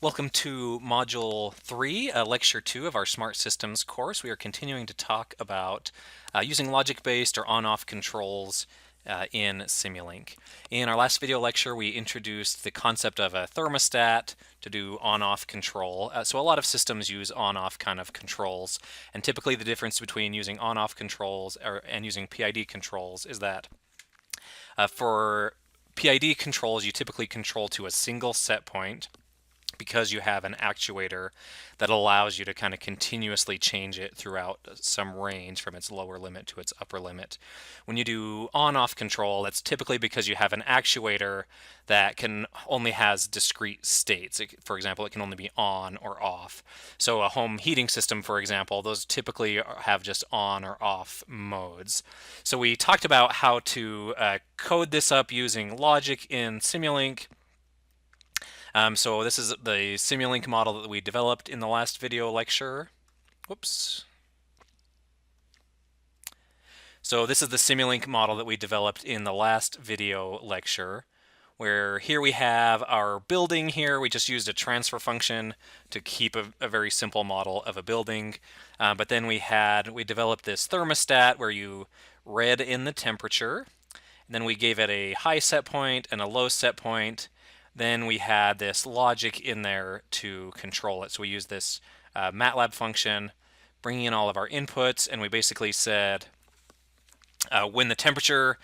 Welcome to Module 3, Lecture 2 of our Smart Systems course. We are continuing to talk about using logic-based or on-off controls in Simulink. In our last video lecture, we introduced the concept of a thermostat to do on-off control. So a lot of systems use on-off kind of controls, and typically the difference between using on-off controls and using PID controls is that for PID controls, you typically control to a single set point, because you have an actuator that allows you to kind of continuously change it throughout some range from its lower limit to its upper limit. When you do on-off control, that's typically because you have an actuator that only has discrete states. For example, it can only be on or off. So a home heating system, for example, those typically have just on or off modes. So we talked about how to code this up using logic in Simulink. So this is the Simulink model that we developed in the last video lecture. Whoops. So this is the Simulink model that we developed in the last video lecture, where here we have our building here. We just used a transfer function to keep a very simple model of a building. But then we developed this thermostat where you read in the temperature, and then we gave it a high set point and a low set point. Then we had this logic in there to control it. So we used this MATLAB function, bringing in all of our inputs, and we basically said when the temperature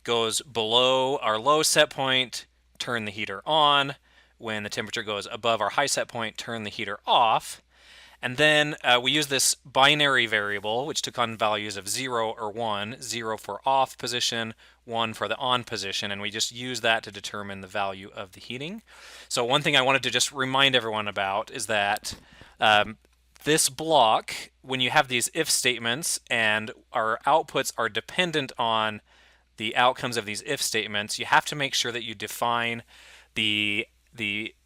goes below our low set point, turn the heater on. When the temperature goes above our high set point, turn the heater off. And then we use this binary variable, which took on values of 0 or 1, 0 for off position, 1 for the on position, and we just use that to determine the value of the heating. So one thing I wanted to just remind everyone about is that this block, when you have these if statements and our outputs are dependent on the outcomes of these if statements, you have to make sure that you define the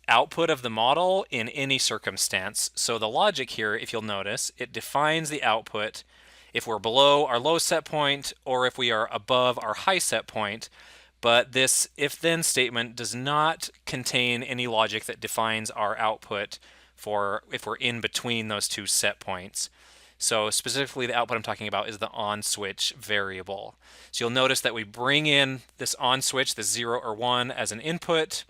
output of the model in any circumstance. So the logic here, if you'll notice, it defines the output if we're below our low set point or if we are above our high set point. But this if-then statement does not contain any logic that defines our output for if we're in between those two set points. So specifically the output I'm talking about is the on switch variable. So you'll notice that we bring in this on switch, this 0 or 1 as an input,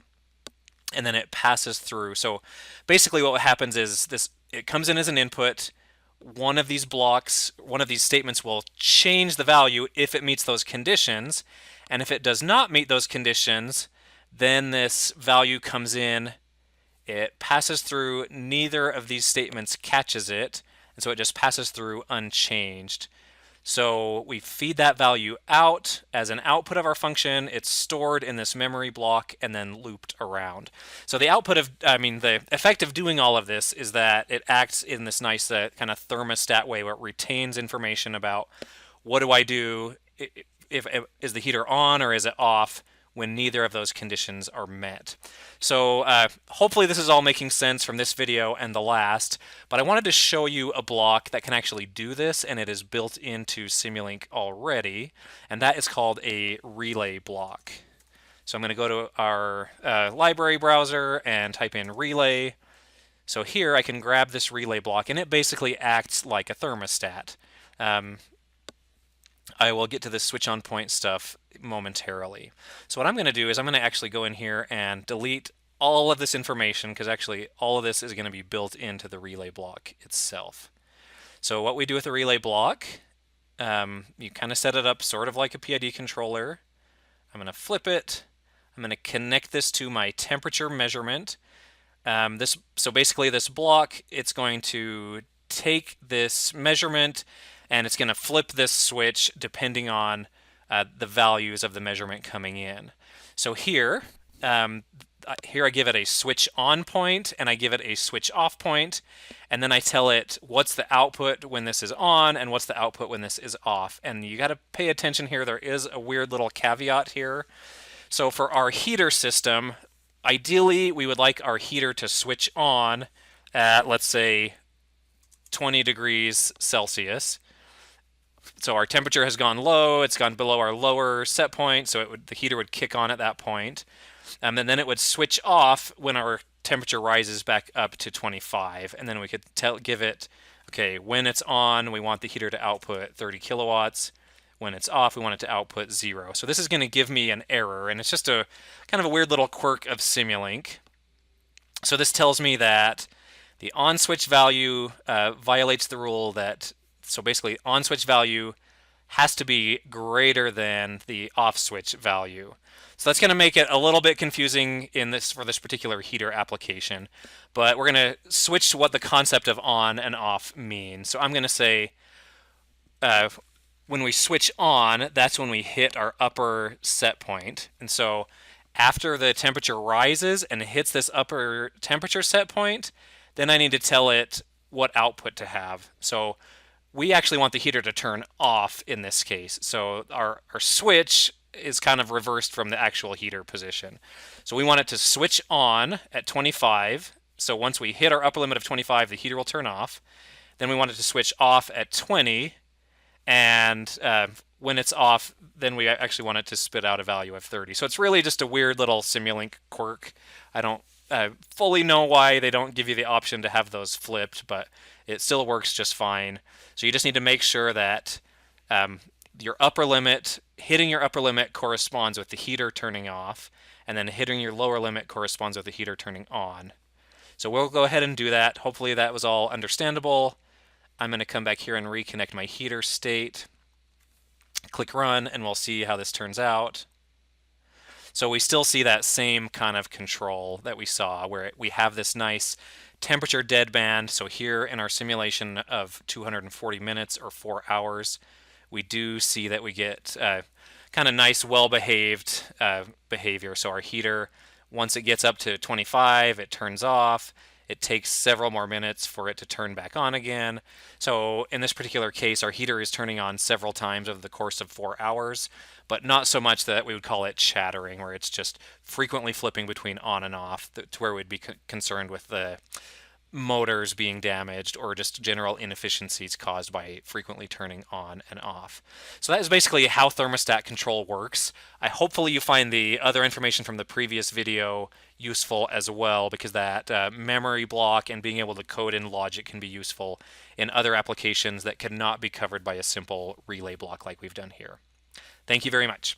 and then it passes through. So basically what happens is it comes in as an input. One of these blocks, one of these statements will change the value if it meets those conditions. And if it does not meet those conditions, then this value comes in, it passes through, neither of these statements catches it, and so it just passes through unchanged. So we feed that value out as an output of our function. It's stored in this memory block and then looped around. So the effect of doing all of this is that it acts in this nice kind of thermostat way where it retains information about what do I do, if is the heater on or is it off when neither of those conditions are met. So hopefully this is all making sense from this video and the last, but I wanted to show you a block that can actually do this, and it is built into Simulink already, and that is called a relay block. So I'm going to go to our library browser and type in relay. So here I can grab this relay block, and it basically acts like a thermostat. I will get to this switch on point stuff momentarily. So what I'm going to do is I'm going to actually go in here and delete all of this information, because actually all of this is going to be built into the relay block itself. So what we do with the relay block, you kind of set it up sort of like a PID controller. I'm going to flip it. I'm going to connect this to my temperature measurement. So basically this block, it's going to take this measurement and it's going to flip this switch depending on the values of the measurement coming in. So here I give it a switch on point and I give it a switch off point, and then I tell it what's the output when this is on and what's the output when this is off. And you got to pay attention here. There is a weird little caveat here. So for our heater system, ideally we would like our heater to switch on at, let's say, 20 degrees Celsius. So our temperature has gone low, it's gone below our lower set point, so the heater would kick on at that point. And then it would switch off when our temperature rises back up to 25, and then we could give it, okay, when it's on, we want the heater to output 30 kilowatts. When it's off, we want it to output 0. So this is going to give me an error, and it's just a kind of a weird little quirk of Simulink. So this tells me that the on switch value violates the rule that, so basically on switch value has to be greater than the off switch value. So that's going to make it a little bit confusing in this for this particular heater application, but we're going to switch to what the concept of on and off means. So I'm going to say when we switch on, that's when we hit our upper set point. And so after the temperature rises and it hits this upper temperature set point, then I need to tell it what output to have. So we actually want the heater to turn off in this case. So our switch is kind of reversed from the actual heater position. So we want it to switch on at 25. So once we hit our upper limit of 25, the heater will turn off. Then we want it to switch off at 20. And when it's off, then we actually want it to spit out a value of 30. So it's really just a weird little Simulink quirk. I don't fully know why they don't give you the option to have those flipped, but it still works just fine. So you just need to make sure that your upper limit, hitting your upper limit corresponds with the heater turning off, and then hitting your lower limit corresponds with the heater turning on. So we'll go ahead and do that. Hopefully that was all understandable. I'm going to come back here and reconnect my heater state. Click run, and we'll see how this turns out. So we still see that same kind of control that we saw, where we have this nice temperature deadband. So here in our simulation of 240 minutes or 4 hours, we do see that we get kind of nice, well-behaved behavior. So our heater, once it gets up to 25, it turns off. It takes several more minutes for it to turn back on again. So in this particular case, our heater is turning on several times over the course of 4 hours, but not so much that we would call it chattering, where it's just frequently flipping between on and off, to where we'd be concerned with the motors being damaged or just general inefficiencies caused by frequently turning on and off. So that is basically how thermostat control works. Hopefully you find the other information from the previous video useful as well, because that memory block and being able to code in logic can be useful in other applications that cannot be covered by a simple relay block like we've done here. Thank you very much.